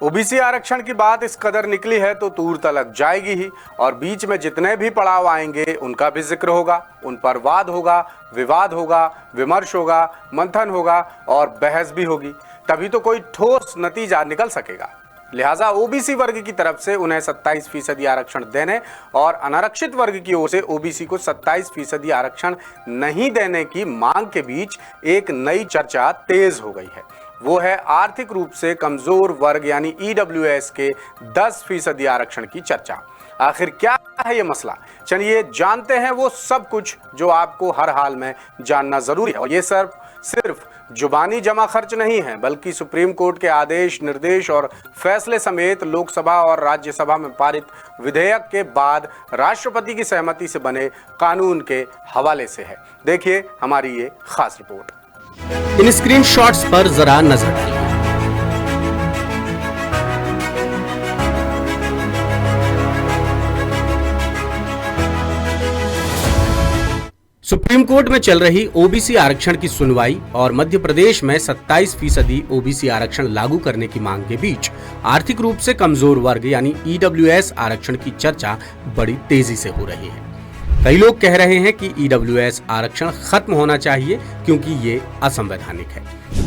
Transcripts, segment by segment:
OBC आरक्षण की बात इस कदर निकली है तो दूर तलक जाएगी ही, और बीच में जितने भी पड़ाव आएंगे उनका भी जिक्र होगा, उन पर वाद होगा, विवाद होगा, विमर्श होगा, मंथन होगा और बहस भी होगी, तभी तो कोई ठोस नतीजा निकल सकेगा। लिहाजा ओबीसी वर्ग की तरफ से उन्हें 27% आरक्षण देने और अनारक्षित वर्ग की ओर से ओबीसी को 27% आरक्षण नहीं देने की मांग के बीच एक नई चर्चा तेज हो गई है। वो है आर्थिक रूप से कमजोर वर्ग यानी ईडब्ल्यूएस के 10% आरक्षण की चर्चा। आखिर क्या है ये मसला, चलिए जानते हैं वो सब कुछ जो आपको हर हाल में जानना जरूरी है। और ये सिर्फ जुबानी जमा खर्च नहीं है, बल्कि सुप्रीम कोर्ट के आदेश, निर्देश और फैसले समेत लोकसभा और राज्यसभा में पारित विधेयक के बाद राष्ट्रपति की सहमति से बने कानून के हवाले से है। देखिए हमारी ये खास रिपोर्ट। इन स्क्रीनशॉट्स पर जरा नजर डालिए। सुप्रीम कोर्ट में चल रही ओबीसी आरक्षण की सुनवाई और मध्य प्रदेश में 27% ओबीसी आरक्षण लागू करने की मांग के बीच आर्थिक रूप से कमजोर वर्ग यानी ईडब्ल्यूएस आरक्षण की चर्चा बड़ी तेजी से हो रही है। कई लोग कह रहे हैं कि ईडब्ल्यूएस आरक्षण खत्म होना चाहिए क्योंकि ये असंवैधानिक है।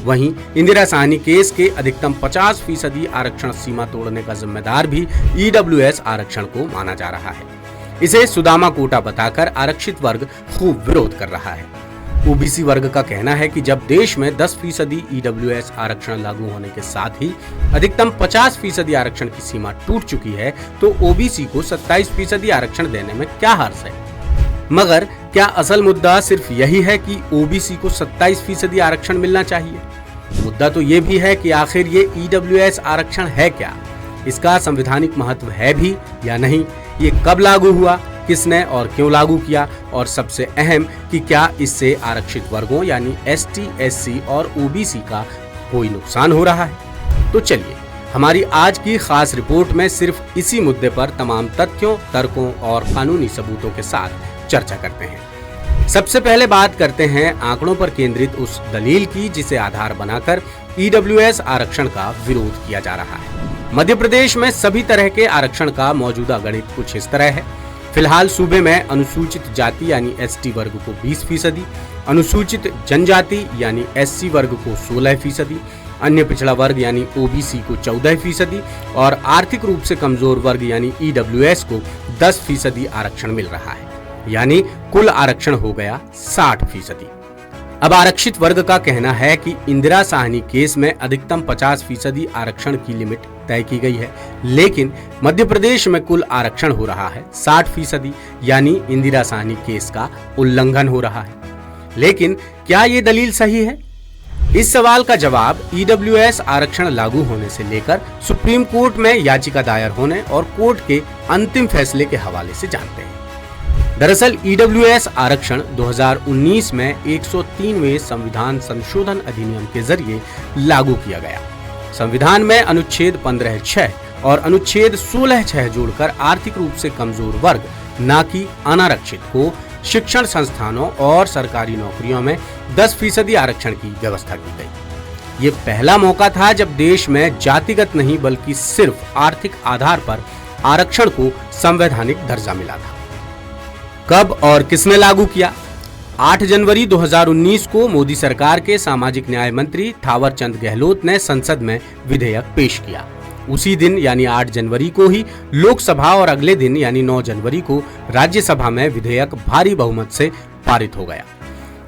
वहीं इंदिरा साहनी केस के अधिकतम 50% आरक्षण सीमा तोड़ने का जिम्मेदार भी ईडब्ल्यूएस आरक्षण को माना जा रहा है। इसे सुदामा कोटा बताकर आरक्षित वर्ग खूब विरोध कर रहा है। ओबीसी वर्ग का कहना है कि जब देश में 10% ईडब्ल्यूएस आरक्षण लागू होने के साथ ही अधिकतम 50% आरक्षण की सीमा टूट चुकी है तो ओबीसी को 27% आरक्षण देने में क्या हर्ज है। मगर क्या असल मुद्दा सिर्फ यही है कि ओबीसी को 27% आरक्षण मिलना चाहिए? मुद्दा तो ये भी है कि आखिर ये ईडब्ल्यूएस आरक्षण है क्या, इसका संवैधानिक महत्व है भी या नहीं, ये कब लागू हुआ, किसने और क्यों लागू किया, और सबसे अहम कि क्या इससे आरक्षित वर्गों यानी एसटी, एससी और ओबीसी का कोई नुकसान हो रहा है। तो चलिए हमारी आज की खास रिपोर्ट में सिर्फ इसी मुद्दे पर तमाम तथ्यों, तर्कों और कानूनी सबूतों के साथ चर्चा करते हैं। सबसे पहले बात करते हैं आंकड़ों पर केंद्रित उस दलील की जिसे आधार बनाकर ईडब्ल्यूएस आरक्षण का विरोध किया जा रहा है। मध्य प्रदेश में सभी तरह के आरक्षण का मौजूदा गणित कुछ इस तरह है। फिलहाल सूबे में अनुसूचित जाति यानी एसटी वर्ग को 20%, अनुसूचित जनजाति यानी एससी वर्ग को 16%, अन्य पिछड़ा वर्ग यानी ओबीसी को 14% और आर्थिक रूप से कमजोर वर्ग यानी ईडब्ल्यूएस को 10% आरक्षण मिल रहा है। यानी कुल आरक्षण हो गया 60%। अब आरक्षित वर्ग का कहना है कि इंदिरा साहनी केस में अधिकतम 50% आरक्षण की लिमिट तय की गई है, लेकिन मध्य प्रदेश में कुल आरक्षण हो रहा है 60%, यानी इंदिरा साहनी केस का उल्लंघन हो रहा है। लेकिन क्या ये दलील सही है? इस सवाल का जवाब ईडब्ल्यूएस आरक्षण लागू होने से लेकर सुप्रीम कोर्ट में याचिका दायर होने और कोर्ट के अंतिम फैसले के हवाले से जानते हैं। दरअसल ईडब्ल्यूएस आरक्षण 2019 में 103वें संविधान संशोधन अधिनियम के जरिए लागू किया गया। संविधान में अनुच्छेद 15(6) और अनुच्छेद 16(6) जोड़कर आर्थिक रूप से कमजोर वर्ग न कि अनारक्षित को शिक्षण संस्थानों और सरकारी नौकरियों में 10% आरक्षण की व्यवस्था की गई। ये पहला मौका था जब देश में जातिगत नहीं बल्कि सिर्फ आर्थिक आधार पर आरक्षण को संवैधानिक दर्जा मिला था। कब और किसने लागू किया? 8 जनवरी 2019 को मोदी सरकार के सामाजिक न्याय मंत्री थावर चंद गहलोत ने संसद में विधेयक पेश किया। उसी दिन यानी 8 जनवरी को ही लोकसभा और अगले दिन यानी 9 जनवरी को राज्यसभा में विधेयक भारी बहुमत से पारित हो गया।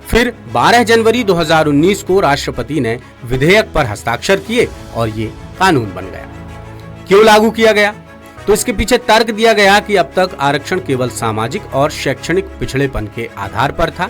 फिर 12 जनवरी 2019 को राष्ट्रपति ने विधेयक पर हस्ताक्षर किए और ये कानून बन गया। क्यों लागू किया गया? तो इसके पीछे तर्क दिया गया कि अब तक आरक्षण केवल सामाजिक और शैक्षणिक पिछड़ेपन के आधार पर था।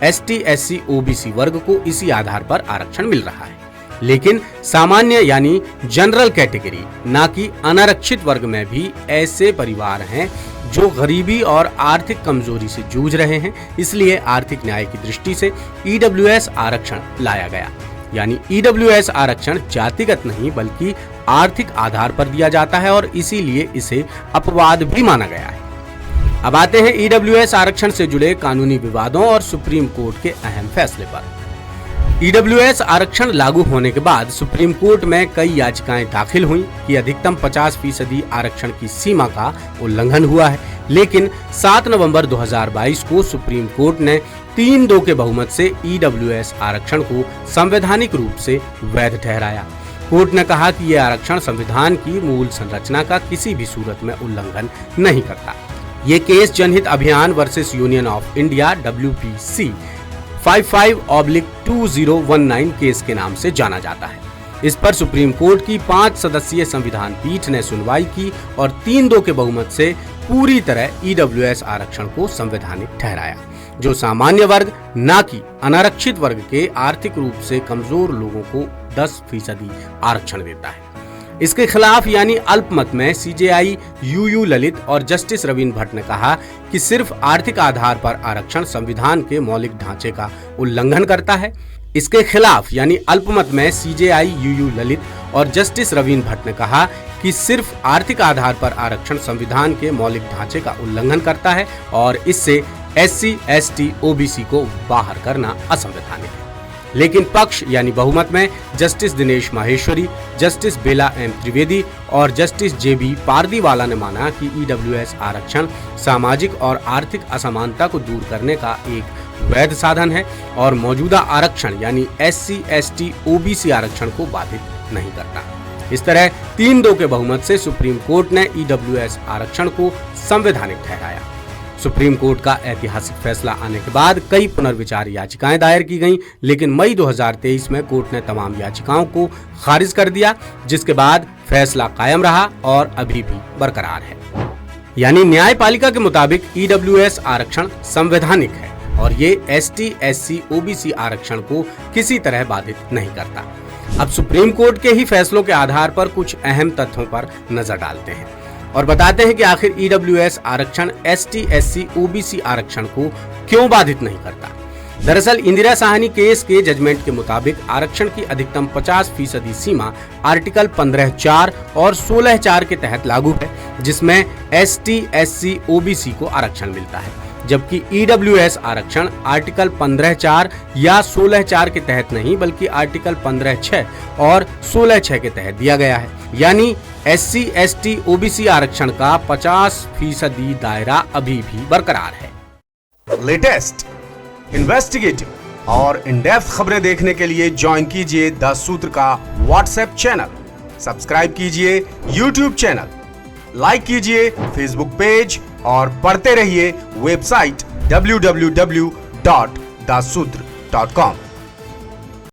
एसटी, एससी, ओबीसी वर्ग को इसी आधार पर आरक्षण मिल रहा है, लेकिन सामान्य यानी जनरल कैटेगरी ना कि अनारक्षित वर्ग में भी ऐसे परिवार हैं जो गरीबी और आर्थिक कमजोरी से जूझ रहे हैं। इसलिए आर्थिक न्याय की दृष्टि से ईडब्ल्यूएस आरक्षण लाया गया। यानी ईडब्ल्यूएस आरक्षण जातिगत नहीं बल्कि आर्थिक आधार पर दिया जाता है और इसीलिए इसे अपवाद भी माना गया है। अब आते हैं ईडब्ल्यूएस आरक्षण से जुड़े कानूनी विवादों और सुप्रीम कोर्ट के अहम फैसले पर। ईडब्ल्यूएस आरक्षण लागू होने के बाद सुप्रीम कोर्ट में कई याचिकाएं दाखिल हुई कि अधिकतम 50% आरक्षण की सीमा का उल्लंघन हुआ है, लेकिन 7 नवंबर 2022 को सुप्रीम कोर्ट ने 3-2 के बहुमत से ईडब्ल्यूएस आरक्षण को संवैधानिक रूप से वैध ठहराया। कोर्ट ने कहा कि यह आरक्षण संविधान की मूल संरचना का किसी भी सूरत में उल्लंघन नहीं करता। ये केस जनहित अभियान versus union of India WPC 55/2019 case के नाम से जाना जाता है। इस पर सुप्रीम कोर्ट की 5 सदस्यीय संविधान पीठ ने सुनवाई की और 3-2 के बहुमत से पूरी तरह ईडब्ल्यूएस आरक्षण को संवैधानिक ठहराया, जो सामान्य वर्ग न कि अनारक्षित वर्ग के आर्थिक रूप से कमजोर लोगों को 10% आरक्षण देता है। इसके खिलाफ यानी अल्पमत में सीजेआई यूयू ललित और जस्टिस रवीन्द्र भट्ट ने कहा कि सिर्फ आर्थिक आधार पर आरक्षण संविधान के मौलिक ढांचे का उल्लंघन करता है। इसके खिलाफ यानी अल्पमत में सीजेआई यूयू ललित और जस्टिस रवीन्द्र भट्ट ने कहा कि सिर्फ आर्थिक आधार पर आरक्षण संविधान के मौलिक ढांचे का उल्लंघन करता है और इससे SC, ST, OBC को बाहर करना असंवैधानिक है। लेकिन पक्ष यानी बहुमत में जस्टिस दिनेश माहेश्वरी, जस्टिस बेला M त्रिवेदी और जस्टिस JB पारदीवाला ने माना कि ईडब्ल्यूएस आरक्षण सामाजिक और आर्थिक असमानता को दूर करने का एक वैध साधन है और मौजूदा आरक्षण यानी SC, ST, OBC आरक्षण को बाधित नहीं करता। इस तरह 3-2 के बहुमत से सुप्रीम कोर्ट ने ईडब्ल्यूएस आरक्षण को संवैधानिक ठहराया। सुप्रीम कोर्ट का ऐतिहासिक फैसला आने के बाद कई पुनर्विचार याचिकाएं दायर की गईं, लेकिन मई 2023 में कोर्ट ने तमाम याचिकाओं को खारिज कर दिया, जिसके बाद फैसला कायम रहा और अभी भी बरकरार है। यानी न्यायपालिका के मुताबिक ईडब्ल्यूएस आरक्षण संवैधानिक है और ये ST, SC, OBC आरक्षण को किसी तरह बाधित नहीं करता। अब सुप्रीम कोर्ट के ही फैसलों के आधार पर कुछ अहम तथ्यों पर नजर डालते हैं और बताते हैं कि आखिर ईडब्ल्यूएस आरक्षण ST, SC, OBC आरक्षण को क्यों बाधित नहीं करता। दरअसल इंदिरा साहनी केस के जजमेंट के मुताबिक आरक्षण की अधिकतम 50% सीमा आर्टिकल 15(4) और 16(4) के तहत लागू है, जिसमें ST, SC, OBC को आरक्षण मिलता है, जबकि ईडब्ल्यूएस आरक्षण आर्टिकल 15(4) या 16(4) के तहत नहीं बल्कि आर्टिकल 15(6) और 16(6) के तहत दिया गया है। यानी SC, ST, OBC आरक्षण का 50% दायरा अभी भी बरकरार है। लेटेस्ट, इन्वेस्टिगेटिव और इन डेप्थ खबरें देखने के लिए ज्वाइन कीजिए द सूत्र का व्हाट्सएप चैनल, सब्सक्राइब कीजिए यूट्यूब चैनल, लाइक कीजिए फेसबुक पेज और पढ़ते रहिए वेबसाइट www.dasudr.com।